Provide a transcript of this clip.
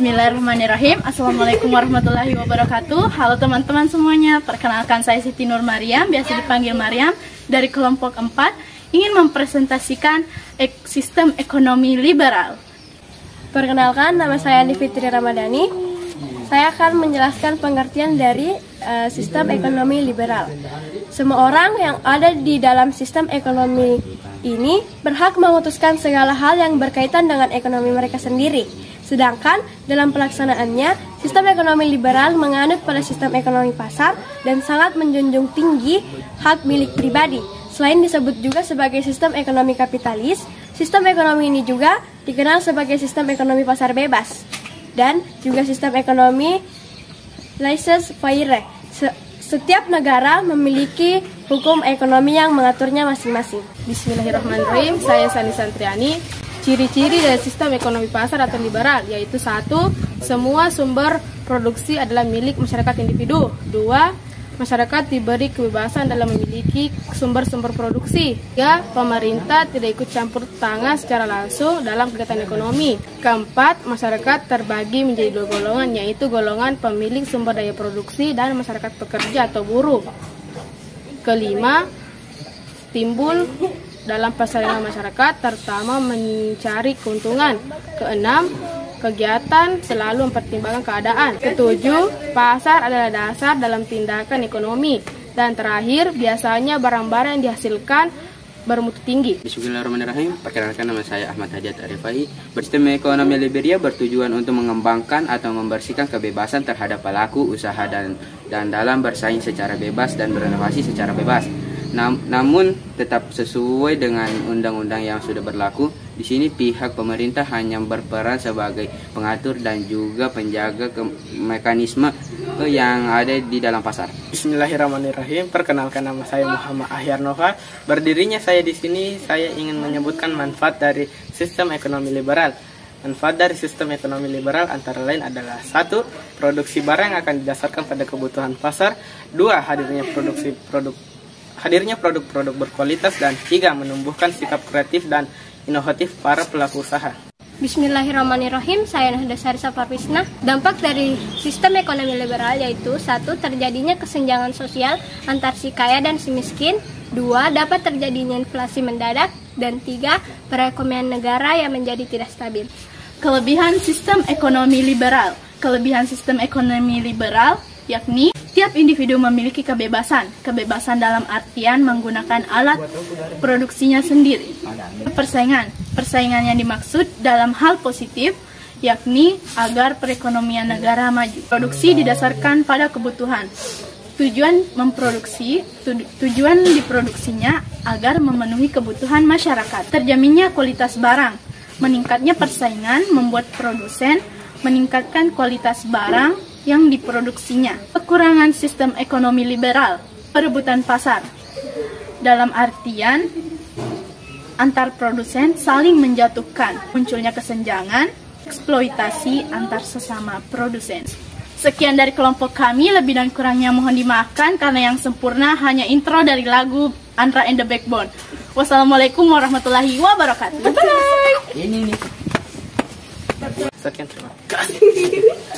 Bismillahirrahmanirrahim. Assalamualaikum warahmatullahi wabarakatuh. Halo teman-teman semuanya, perkenalkan saya Siti Nur Mariam, biasa dipanggil Mariam, dari kelompok 4, ingin mempresentasikan sistem ekonomi liberal. Perkenalkan, nama saya Andi Fitri Ramadhani. Saya akan menjelaskan pengertian dari sistem ekonomi liberal. Semua orang yang ada di dalam sistem ekonomi ini berhak memutuskan segala hal yang berkaitan dengan ekonomi mereka sendiri. Sedangkan dalam pelaksanaannya, sistem ekonomi liberal menganut pada sistem ekonomi pasar dan sangat menjunjung tinggi hak milik pribadi. Selain disebut juga sebagai sistem ekonomi kapitalis, sistem ekonomi ini juga dikenal sebagai sistem ekonomi pasar bebas dan juga sistem ekonomi laissez-faire. Setiap negara memiliki hukum ekonomi yang mengaturnya masing-masing. Bismillahirrahmanirrahim. Saya Sani Santriani. Ciri-ciri dari sistem ekonomi pasar atau liberal yaitu 1. Semua sumber produksi adalah milik masyarakat individu. 2. Masyarakat diberi kebebasan dalam memiliki sumber-sumber produksi. 3. Pemerintah tidak ikut campur tangan secara langsung dalam kegiatan ekonomi. 4. Masyarakat terbagi menjadi 2 golongan, yaitu golongan pemilik sumber daya produksi dan masyarakat pekerja atau buruh. 5. Timbul dalam persaingan masyarakat, terutama mencari keuntungan. 6. Kegiatan selalu mempertimbangkan keadaan. 7. Pasar adalah dasar dalam tindakan ekonomi. Dan terakhir, biasanya barang-barang yang dihasilkan bermutu tinggi. Bismillahirrahmanirrahim. Perkenalkan, nama saya Ahmad Hadiat Arifai. Bersistem ekonomi liberal bertujuan untuk mengembangkan atau membersihkan kebebasan terhadap pelaku usaha dan dalam bersaing secara bebas dan berinovasi secara bebas. Namun tetap sesuai dengan undang-undang yang sudah berlaku. Di sini pihak pemerintah hanya berperan sebagai pengatur dan juga penjaga mekanisme yang ada di dalam pasar. Bismillahirrahmanirrahim. Perkenalkan, nama saya Muhammad Ahyar Nova. Berdirinya saya di sini, saya ingin menyebutkan manfaat dari sistem ekonomi liberal. Manfaat dari sistem ekonomi liberal antara lain adalah 1. Produksi barang akan didasarkan pada kebutuhan pasar. 2. Hadirnya produk-produk berkualitas. Dan 3. Menumbuhkan sikap kreatif dan inovatif para pelaku usaha. Bismillahirrahmanirrahim. Saya Nahda Sarisa Parwisna. Dampak dari sistem ekonomi liberal yaitu 1. Terjadinya kesenjangan sosial antar si kaya dan si miskin. 2. Dapat terjadinya inflasi mendadak. Dan 3. Perekonomian negara yang menjadi tidak stabil. Kelebihan sistem ekonomi liberal. Kelebihan sistem ekonomi liberal yakni tiap individu memiliki kebebasan dalam artian menggunakan alat produksinya sendiri. Persaingan yang dimaksud dalam hal positif, yakni agar perekonomian negara maju. Produksi didasarkan pada kebutuhan. Tujuan diproduksinya agar memenuhi kebutuhan masyarakat. Terjaminnya kualitas barang. Meningkatnya persaingan membuat produsen meningkatkan kualitas barang yang diproduksinya. Kekurangan sistem ekonomi liberal, perebutan pasar. Dalam artian antar produsen saling menjatuhkan, munculnya kesenjangan, eksploitasi antar sesama produsen. Sekian dari kelompok kami, lebih dan kurangnya mohon dimaafkan karena yang sempurna hanya intro dari lagu Andra and the Backbone. Wassalamualaikum warahmatullahi wabarakatuh. Bye. Sekian, terima kasih.